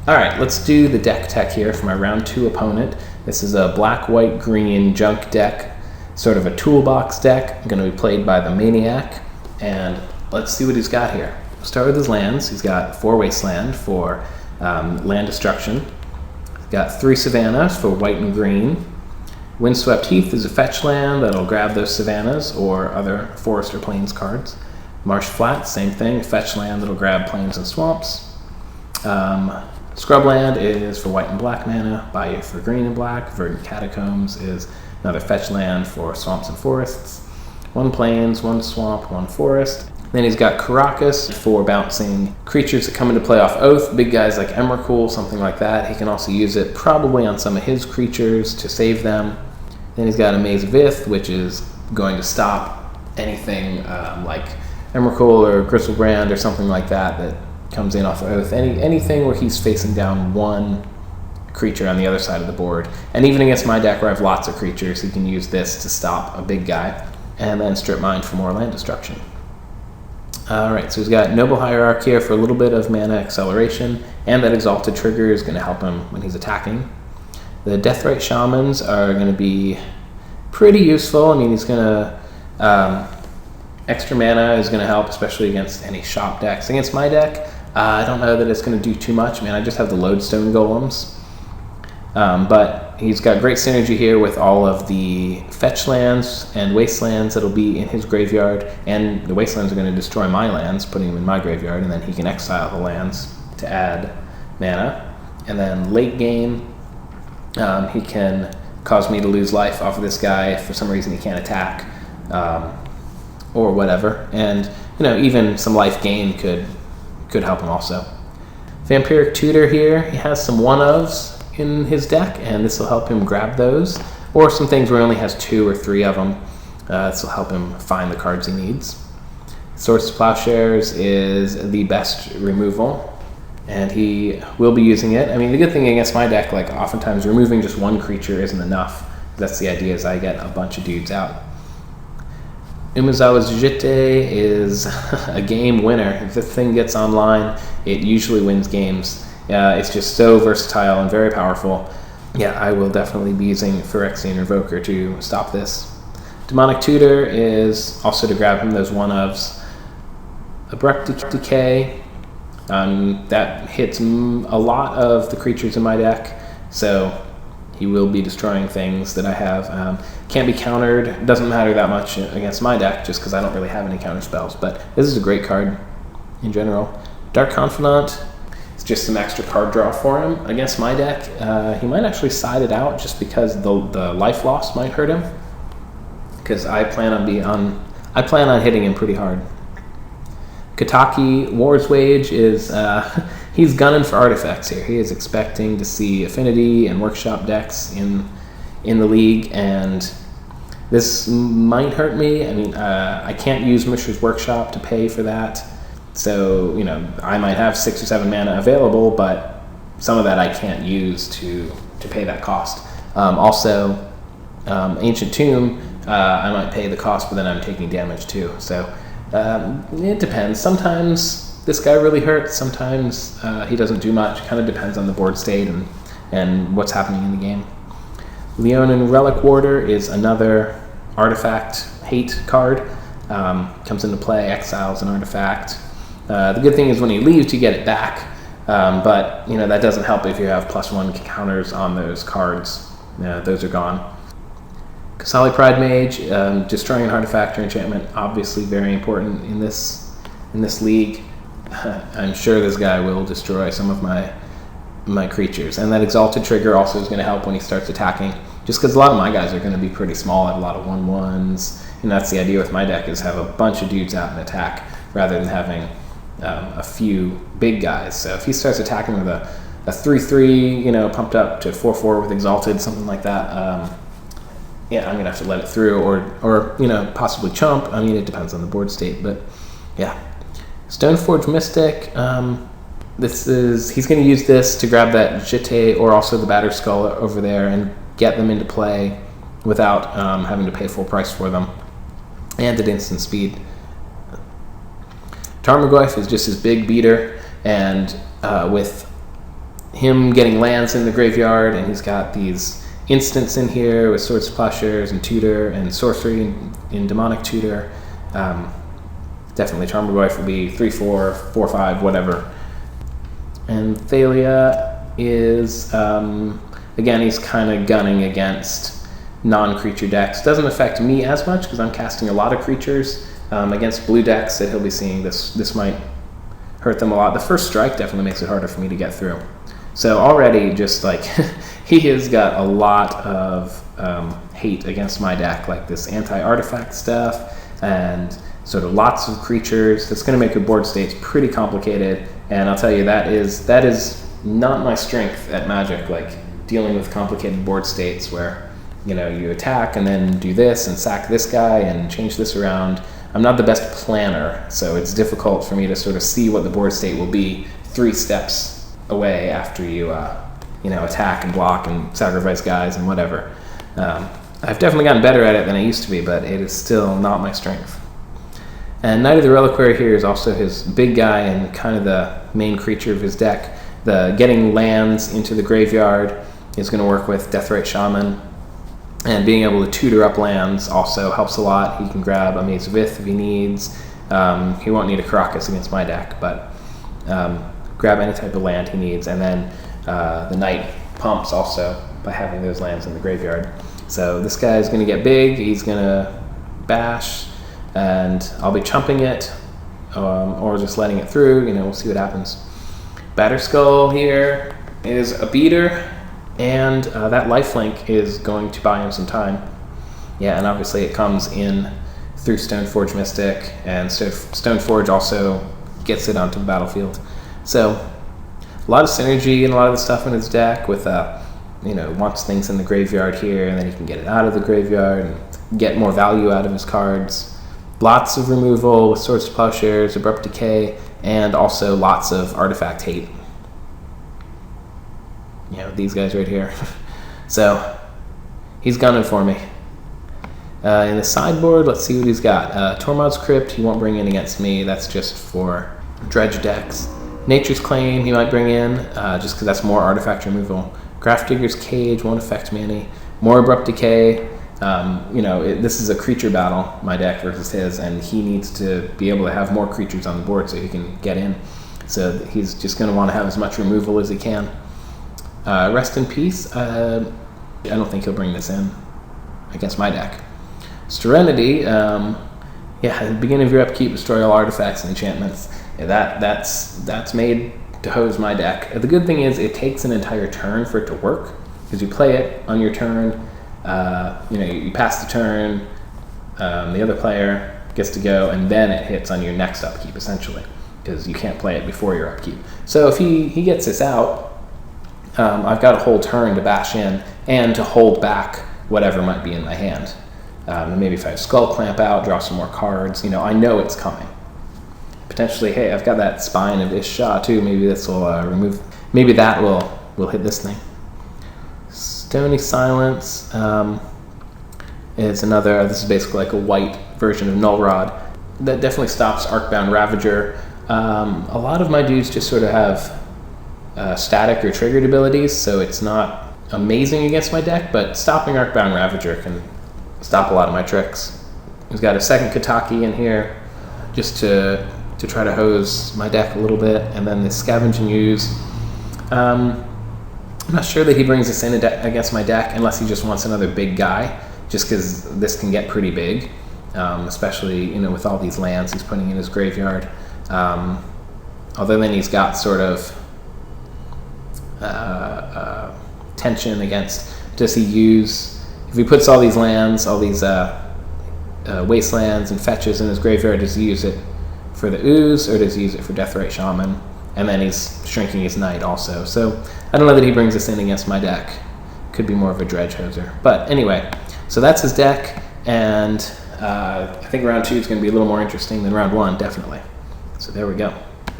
All right, let's do the deck tech here for my round 2 opponent. This is a black, white, green junk deck, sort of a toolbox deck, going to be played by the Maniac. And let's see what he's got here. We'll start with his lands. He's got 4 Wasteland for land destruction. He's got 3 Savannas for white and green. Windswept Heath is a fetch land that'll grab those Savannas or other forest or plains cards. Marsh Flat, same thing, fetch land that'll grab plains and swamps. Scrubland is for white and black mana, Bayou for green and black. Verdant Catacombs is another fetch land for swamps and forests. 1 plains, 1 swamp, 1 forest. Then he's got Karakas for bouncing creatures that come into play off Oath, big guys like Emrakul, something like that. He can also use it probably on some of his creatures to save them. Then he's got a Maze of Ith, which is going to stop anything like Emrakul or Gristlebrand or something like that comes in off of Oath. Anything where he's facing down 1 creature on the other side of the board. And even against my deck where I have lots of creatures, he can use this to stop a big guy. And then Strip Mine for more land destruction. Alright, so he's got Noble Hierarch here for a little bit of mana acceleration, and that Exalted Trigger is going to help him when he's attacking. The Deathrite Shamans are going to be pretty useful. I mean, he's going to... extra mana is going to help, especially against any shop decks. Against my deck, I don't know that it's going to do too much. I mean, I just have the Lodestone Golems. But he's got great synergy here with all of the fetch lands and wastelands that'll be in his graveyard. And the wastelands are going to destroy my lands, putting them in my graveyard, and then he can exile the lands to add mana. And then late game, he can cause me to lose life off of this guy if for some reason he can't attack. Or whatever, and even some life gain could help him also. Vampiric Tutor here, he has some 1-ofs in his deck, and this will help him grab those, or some things where he only has 2 or 3 of them. This will help him find the cards he needs. Swords to Plowshares is the best removal, and he will be using it. I mean, the good thing against my deck, like oftentimes removing just 1 creature isn't enough. That's the idea, is I get a bunch of dudes out. Umezawa's Jitte is a game winner. If this thing gets online, it usually wins games. It's just so versatile and very powerful. Yeah, I will definitely be using Phyrexian Revoker to stop this. Demonic Tutor is also to grab him those 1-ofs. Abrupt Decay, that hits a lot of the creatures in my deck, so he will be destroying things that I have. Can't be countered. Doesn't matter that much against my deck, just because I don't really have any counter spells. But this is a great card in general. Dark Confidant is just some extra card draw for him. Against my deck, he might actually side it out just because the life loss might hurt him. Because I plan on hitting him pretty hard. Kataki War's Wage is he's gunning for artifacts here. He is expecting to see Affinity and Workshop decks in the league, and this might hurt me. I mean, I can't use Mishra's Workshop to pay for that, so I might have 6 or 7 mana available, but some of that I can't use to pay that cost. Also, Ancient Tomb, I might pay the cost, but then I'm taking damage too. So it depends. Sometimes this guy really hurts. Sometimes he doesn't do much. Kind of depends on the board state and what's happening in the game. Leonin Relic Warder is another artifact hate card. Comes into play, exiles an artifact. The good thing is when he leaves, you get it back. But that doesn't help if you have +1 counters on those cards. Those are gone. Kasali Pride Mage, destroying an artifact or enchantment, obviously very important in this league. I'm sure this guy will destroy some of my creatures. And that Exalted Trigger also is going to help when he starts attacking, just because a lot of my guys are going to be pretty small. I have a lot of 1/1s, and that's the idea with my deck, is have a bunch of dudes out and attack rather than having a few big guys. So if he starts attacking with a 3/3, pumped up to 4/4 with Exalted, something like that, I'm going to have to let it through, or possibly chump. I mean, it depends on the board state, but yeah. Stoneforge Mystic, he's going to use this to grab that Jitte or also the Battered Skull over there and get them into play without having to pay full price for them, and at instant speed. Tarmogoyf is just his big beater, and with him getting lands in the graveyard, and he's got these instants in here with Swords to Plowshares and Tutor and Sorcery in Demonic Tutor. Definitely Charmed Wife would be 3/4, 4/5, whatever. And Thalia is, again, he's kind of gunning against non-creature decks. Doesn't affect me as much because I'm casting a lot of creatures. Against blue decks that he'll be seeing, this might hurt them a lot. The first strike definitely makes it harder for me to get through. So already, just like, he has got a lot of hate against my deck, like this anti-artifact stuff, and sort of lots of creatures. That's going to make your board states pretty complicated, and I'll tell you, that is not my strength at Magic, like dealing with complicated board states where, you know, you attack and then do this and sack this guy and change this around. I'm not the best planner, so it's difficult for me to sort of see what the board state will be 3 steps away after you, attack and block and sacrifice guys and whatever. I've definitely gotten better at it than I used to be, but it is still not my strength. And Knight of the Reliquary here is also his big guy and kind of the main creature of his deck. The getting lands into the graveyard is going to work with Deathrite Shaman, and being able to tutor up lands also helps a lot. He can grab a Maze of Ith if he needs. He won't need a Karakas against my deck, but grab any type of land he needs. And then the Knight pumps also by having those lands in the graveyard. So this guy is going to get big. He's going to bash, and I'll be chumping it or just letting it through. We'll see what happens. Batterskull here is a beater, and that lifelink is going to buy him some time. Yeah, and obviously it comes in through Stoneforge Mystic, and Stoneforge also gets it onto the battlefield. So a lot of synergy and a lot of the stuff in his deck with, wants things in the graveyard here, and then he can get it out of the graveyard and get more value out of his cards. Lots of removal with Swords to Plowshares, Abrupt Decay, and also lots of artifact hate. These guys right here. So he's gunning for me. In the sideboard, let's see what he's got. Tormod's Crypt, he won't bring in against me. That's just for dredge decks. Nature's Claim, he might bring in, just because that's more artifact removal. Grafdigger's Cage won't affect me any. More Abrupt Decay. This is a creature battle, my deck versus his, and he needs to be able to have more creatures on the board so he can get in. So he's just going to want to have as much removal as he can. Rest in Peace, I don't think he'll bring this in against my deck. Serenity, at the beginning of your upkeep, destroy all artifacts and enchantments. That's made to hose my deck. The good thing is it takes an entire turn for it to work, because you play it on your turn. You pass the turn, the other player gets to go, and then it hits on your next upkeep, essentially, because you can't play it before your upkeep. So if he gets this out, I've got a whole turn to bash in and to hold back whatever might be in my hand. Maybe if I have Skull Clamp out, draw some more cards, I know it's coming. Potentially, hey, I've got that Spine of Ish-Shah too, maybe this will maybe that will hit this thing. Stony Silence is another, this is basically like a white version of Null Rod. That definitely stops Arcbound Ravager. A lot of my dudes just sort of have static or triggered abilities, so it's not amazing against my deck, but stopping Arcbound Ravager can stop a lot of my tricks. He's got a second Kataki in here just to try to hose my deck a little bit, and then the Scavenge and Use. I'm not sure that he brings this in against my deck unless he just wants another big guy, just because this can get pretty big, especially with all these lands he's putting in his graveyard. Although then he's got sort of tension against, does he use, if he puts all these lands, all these wastelands and fetches in his graveyard, does he use it for the Ooze, or does he use it for Deathrite Shaman? And then he's shrinking his Knight also. So I don't know that he brings this in against my deck. Could be more of a dredge hoser. But anyway, so that's his deck, and I think round 2 is going to be a little more interesting than round 1, definitely. So there we go.